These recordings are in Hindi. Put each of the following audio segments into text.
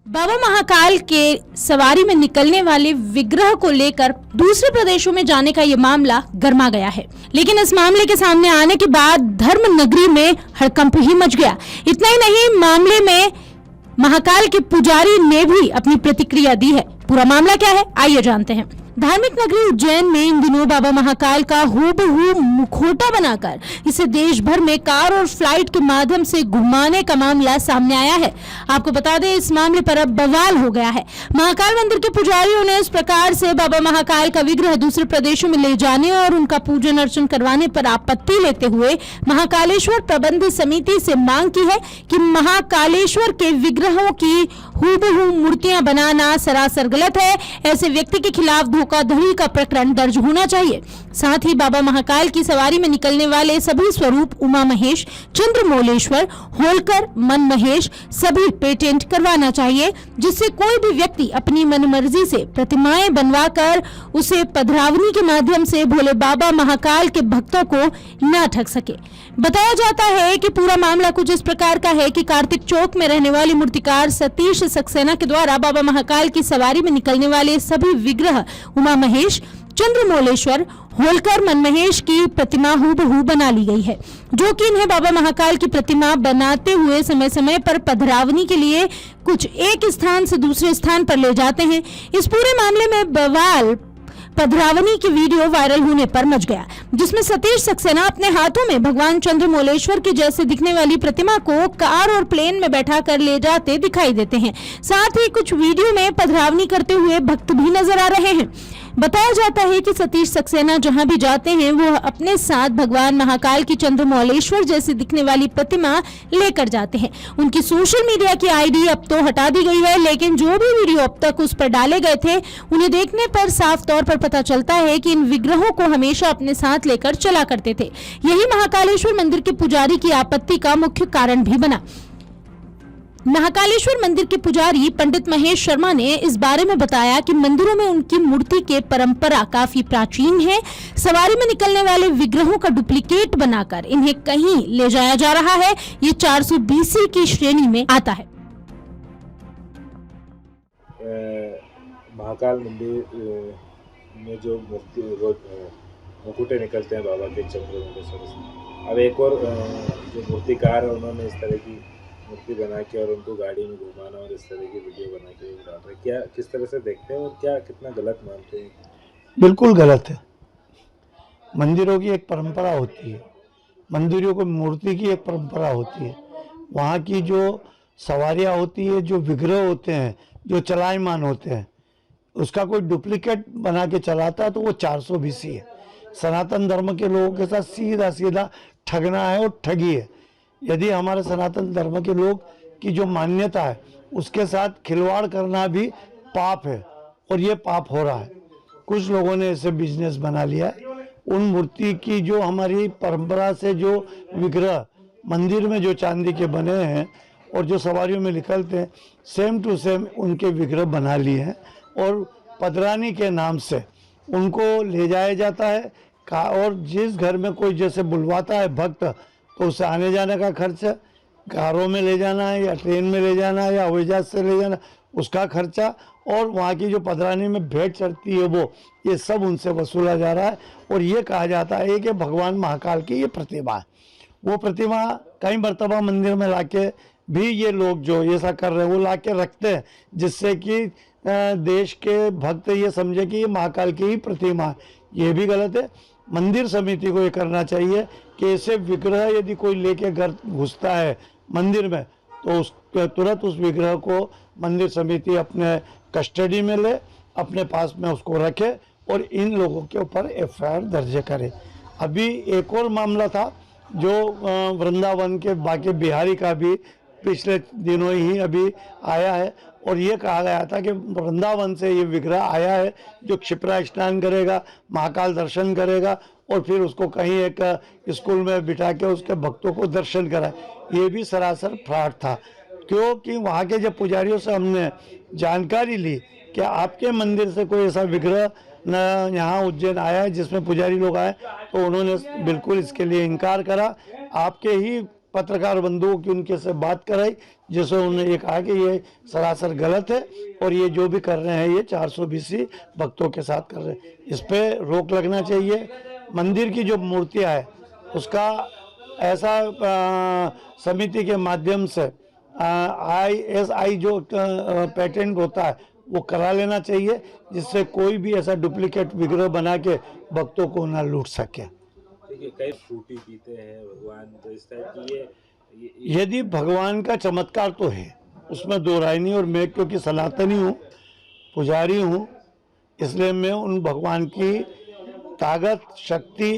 बाबा महाकाल के सवारी में निकलने वाले विग्रह को लेकर दूसरे प्रदेशों में जाने का ये मामला गर्मा गया है। लेकिन इस मामले के सामने आने के बाद धर्म नगरी में हड़कंप ही मच गया। इतना ही नहीं, मामले में महाकाल के पुजारी ने भी अपनी प्रतिक्रिया दी है। पूरा मामला क्या है, आइए जानते हैं। धार्मिक नगरी उज्जैन में इन दिनों बाबा महाकाल का हूबहू मुखौटा बनाकर इसे देश भर में कार और फ्लाइट के माध्यम से घुमाने का मामला सामने आया है। आपको बता दें, इस मामले पर अब बवाल हो गया है। महाकाल मंदिर के पुजारियों ने इस प्रकार से बाबा महाकाल का विग्रह दूसरे प्रदेशों में ले जाने और उनका पूजन अर्चन करवाने पर आपत्ति लेते हुए महाकालेश्वर प्रबंध समिति से मांग की है कि महाकालेश्वर के विग्रहों की हूबहू मूर्तियां बनाना सरासर गलत है। ऐसे व्यक्ति के खिलाफ धोखाधड़ी का प्रकरण दर्ज होना चाहिए। साथ ही बाबा महाकाल की सवारी में निकलने वाले सभी स्वरूप उमा महेश, चंद्रमौलेश्वर, होलकर, मन महेश सभी पेटेंट करवाना चाहिए, जिससे कोई भी व्यक्ति अपनी मनमर्जी से प्रतिमाएं बनवाकर उसे पधरावनी के माध्यम से भोले बाबा महाकाल के भक्तों को न ठग सके। बताया जाता है कि पूरा मामला कुछ इस प्रकार का है कि कार्तिक चौक में रहने वाली मूर्तिकार सतीश सक्सेना के द्वारा बाबा महाकाल की सवारी में निकलने वाले सभी विग्रह उमा महेश, चंद्रमौलेश्वर, होलकर, मनमहेश की प्रतिमा हूबहू बना ली गई है, जो कि इन्हें बाबा महाकाल की प्रतिमा बनाते हुए समय समय पर पधरावनी के लिए कुछ एक स्थान से दूसरे स्थान पर ले जाते हैं। इस पूरे मामले में बवाल पधरावनी की वीडियो वायरल होने पर मच गया, जिसमें सतीश सक्सेना अपने हाथों में भगवान चंद्रमौलेश्वर के जैसे दिखने वाली प्रतिमा को कार और प्लेन में बैठा कर ले जाते दिखाई देते हैं। साथ ही कुछ वीडियो में पधरावनी करते हुए भक्त भी नजर आ रहे हैं। बताया जाता है कि सतीश सक्सेना जहां भी जाते हैं वो अपने साथ भगवान महाकाल की चंद्रमौलेश्वर जैसी दिखने वाली प्रतिमा लेकर जाते हैं। उनकी सोशल मीडिया की आईडी अब तो हटा दी गई है, लेकिन जो भी वीडियो अब तक उस पर डाले गए थे उन्हें देखने पर साफ तौर पर पता चलता है कि इन विग्रहों को हमेशा अपने साथ लेकर चला करते थे। यही महाकालेश्वर मंदिर के पुजारी की आपत्ति का मुख्य कारण भी बना। महाकालेश्वर मंदिर के पुजारी पंडित महेश शर्मा ने इस बारे में बताया कि मंदिरों में उनकी मूर्ति के परंपरा काफी प्राचीन है। सवारी में निकलने वाले विग्रहों का डुप्लीकेट बनाकर इन्हें कहीं ले जाया जा रहा है। ये 400 BC की श्रेणी में आता है। महाकाल मंदिर में जो मूर्ति मुकुटे निकलते हैं बाबा के चंद्रमौलेश्वर से, अब एक और जो मूर्तिकार है उन्होंने इस तरह की मूर्ति बना के और उनको गाड़ी में घुमाना और इस तरह की वीडियो बना के डाल रहे हैं, क्या किस तरह से देखते हैं और क्या कितना गलत मानते हैं? बिल्कुल गलत है। मंदिरों की एक परंपरा होती है, मंदिरों को मूर्ति की एक परंपरा होती है। वहाँ की जो सवारियाँ होती है, जो विग्रह होते हैं, जो चलायमान होते हैं, उसका कोई डुप्लीकेट बना के चलाता है तो वो 400 BC है। सनातन धर्म के लोगों के साथ सीधा सीधा ठगना है और ठगी है। यदि हमारे सनातन धर्म के लोग की जो मान्यता है उसके साथ खिलवाड़ करना भी पाप है, और ये पाप हो रहा है। कुछ लोगों ने इसे बिजनेस बना लिया है। उन मूर्ति की जो हमारी परंपरा से जो विग्रह मंदिर में जो चांदी के बने हैं और जो सवारियों में निकलते हैं, सेम टू सेम उनके विग्रह बना लिए हैं और पधरानी के नाम से उनको ले जाया जाता है। और जिस घर में कोई जैसे बुलवाता है भक्त, तो उसे आने जाने का खर्च, कारों में ले जाना है या ट्रेन में ले जाना है या हवाई जहाज से ले जाना, उसका खर्चा, और वहाँ की जो पधरानी में भेंट चढ़ती है वो, ये सब उनसे वसूला जा रहा है। और ये कहा जाता है कि भगवान महाकाल की ये प्रतिमा है। वो प्रतिमा कई मर्तबा मंदिर में लाके भी ये लोग जो ऐसा कर रहे हैं वो लाके रखते हैं, जिससे कि देश के भक्त ये समझे कि ये महाकाल की ही प्रतिमा है। ये भी गलत है। मंदिर समिति को ये करना चाहिए कि ऐसे विग्रह यदि कोई लेके घर घुसता है मंदिर में, तो तुरंत उस विग्रह को मंदिर समिति अपने कस्टडी में ले, अपने पास में उसको रखे और इन लोगों के ऊपर FIR दर्ज करे। अभी एक और मामला था जो वृंदावन के बाकी बिहारी का भी पिछले दिनों ही अभी आया है, और ये कहा गया था कि वृंदावन से ये विग्रह आया है जो क्षिप्रा स्नान करेगा, महाकाल दर्शन करेगा और फिर उसको कहीं एक स्कूल में बिठा के उसके भक्तों को दर्शन कराए। ये भी सरासर फ्रॉड था, क्योंकि वहाँ के जब पुजारियों से हमने जानकारी ली कि आपके मंदिर से कोई ऐसा विग्रह न यहाँ उज्जैन आया है जिसमें पुजारी लोग आए, तो उन्होंने बिल्कुल इसके लिए इनकार करा। आपके ही पत्रकार बंधुओं की उनके से बात कराई, जिसमें उन्होंने ये कहा कि ये सरासर गलत है और ये जो भी कर रहे हैं ये 420 भक्तों के साथ कर रहे हैं, इस पर रोक लगना चाहिए। मंदिर की जो मूर्तियाँ है उसका ऐसा समिति के माध्यम से ISI जो पेटेंट होता है वो करा लेना चाहिए, जिससे कोई भी ऐसा डुप्लीकेट विग्रह बना के भक्तों को ना लूट सके। देखिए कई फ्रूटी पीते हैं भगवान, तो इस टाइप की ये यदि भगवान का चमत्कार तो है, उसमें दो राय नहीं। और मैं क्योंकि सनातनी हूँ, पुजारी हूँ, इसलिए मैं उन भगवान की ताकत शक्ति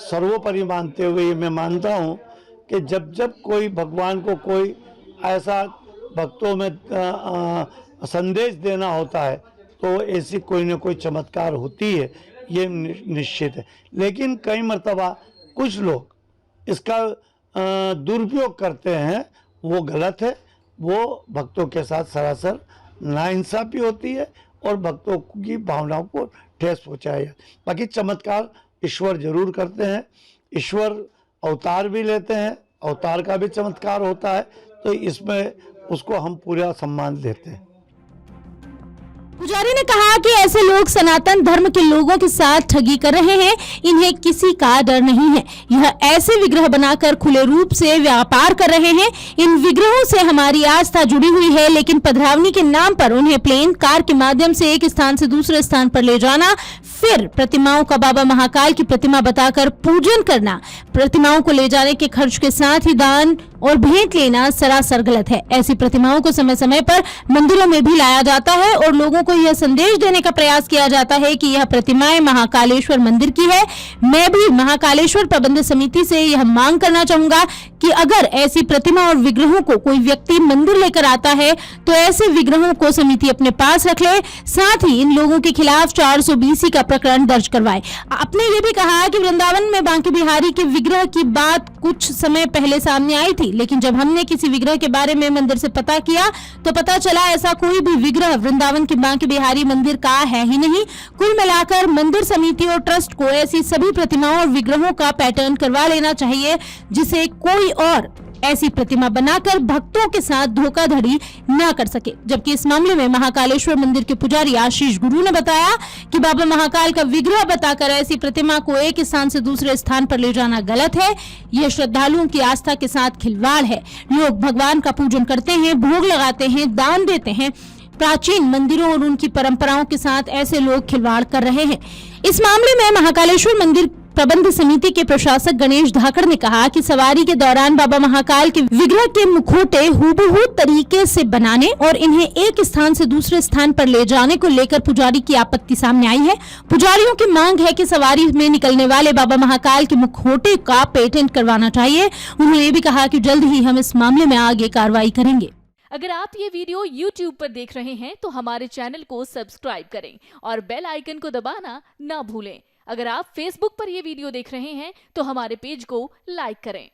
सर्वोपरि मानते हुए मैं मानता हूँ कि जब जब कोई भगवान को कोई ऐसा भक्तों में संदेश देना होता है तो ऐसी कोई न कोई चमत्कार होती है, ये निश्चित है। लेकिन कई मर्तबा कुछ लोग इसका दुरुपयोग करते हैं, वो गलत है। वो भक्तों के साथ सरासर नाइंसाफी होती है और भक्तों की भावनाओं को ठेस पहुँचाया जाता है। बाकी चमत्कार ईश्वर जरूर करते हैं, ईश्वर अवतार भी लेते हैं, अवतार का भी चमत्कार होता है, तो इसमें उसको हम पूरा सम्मान देते हैं। पुजारी ने कहा कि ऐसे लोग सनातन धर्म के लोगों के साथ ठगी कर रहे हैं, इन्हें किसी का डर नहीं है। यह ऐसे विग्रह बनाकर खुले रूप से व्यापार कर रहे हैं। इन विग्रहों से हमारी आस्था जुड़ी हुई है, लेकिन पधरावनी के नाम पर उन्हें प्लेन कार के माध्यम से एक स्थान से दूसरे स्थान पर ले जाना, फिर प्रतिमाओं का बाबा महाकाल की प्रतिमा बताकर पूजन करना, प्रतिमाओं को ले जाने के खर्च के साथ ही दान और भेंट लेना सरासर गलत है। ऐसी प्रतिमाओं को समय समय पर मंदिरों में भी लाया जाता है और लोगों को यह संदेश देने का प्रयास किया जाता है कि यह प्रतिमाएं महाकालेश्वर मंदिर की है। मैं भी महाकालेश्वर प्रबंध समिति से यह मांग करना चाहूंगा कि अगर ऐसी प्रतिमा और विग्रहों को कोई व्यक्ति मंदिर लेकर आता है तो ऐसे विग्रहों को समिति अपने पास रख ले, साथ ही इन लोगों के खिलाफ 420 का प्रकरण दर्ज करवाए। आपने ये भी कहा कि वृंदावन में बांके बिहारी के विग्रह की बात कुछ समय पहले सामने आई थी, लेकिन जब हमने किसी विग्रह के बारे में मंदिर से पता किया तो पता चला ऐसा कोई भी विग्रह वृंदावन के बांके बिहारी मंदिर का है ही नहीं। कुल मिलाकर मंदिर समिति और ट्रस्ट को ऐसी सभी प्रतिमाओं और विग्रहों का पैटर्न करवा लेना चाहिए, जिसे कोई और ऐसी प्रतिमा बनाकर भक्तों के साथ धोखाधड़ी न कर सके। जबकि इस मामले में महाकालेश्वर मंदिर के पुजारी आशीष गुरु ने बताया कि बाबा महाकाल का विग्रह बताकर ऐसी प्रतिमा को एक स्थान से दूसरे स्थान पर ले जाना गलत है। यह श्रद्धालुओं की आस्था के साथ खिलवाड़ है। लोग भगवान का पूजन करते हैं, भोग लगाते हैं, दान देते हैं। प्राचीन मंदिरों और उनकी परंपराओं के साथ ऐसे लोग खिलवाड़ कर रहे हैं। इस मामले में महाकालेश्वर मंदिर प्रबंध समिति के प्रशासक गणेश धाकड़ ने कहा कि सवारी के दौरान बाबा महाकाल के विग्रह के मुखौटे हूबहू तरीके से बनाने और इन्हें एक स्थान से दूसरे स्थान पर ले जाने को लेकर पुजारी की आपत्ति सामने आई है। पुजारियों की मांग है कि सवारी में निकलने वाले बाबा महाकाल के मुखौटे का पेटेंट करवाना चाहिए। उन्होंने ये भी कहा कि जल्द ही हम इस मामले में आगे कार्रवाई करेंगे। अगर आप ये वीडियो YouTube पर देख रहे हैं तो हमारे चैनल को सब्सक्राइब करें और बेल आइकन को दबाना ना भूलें। अगर आप Facebook पर ये वीडियो देख रहे हैं तो हमारे पेज को लाइक करें।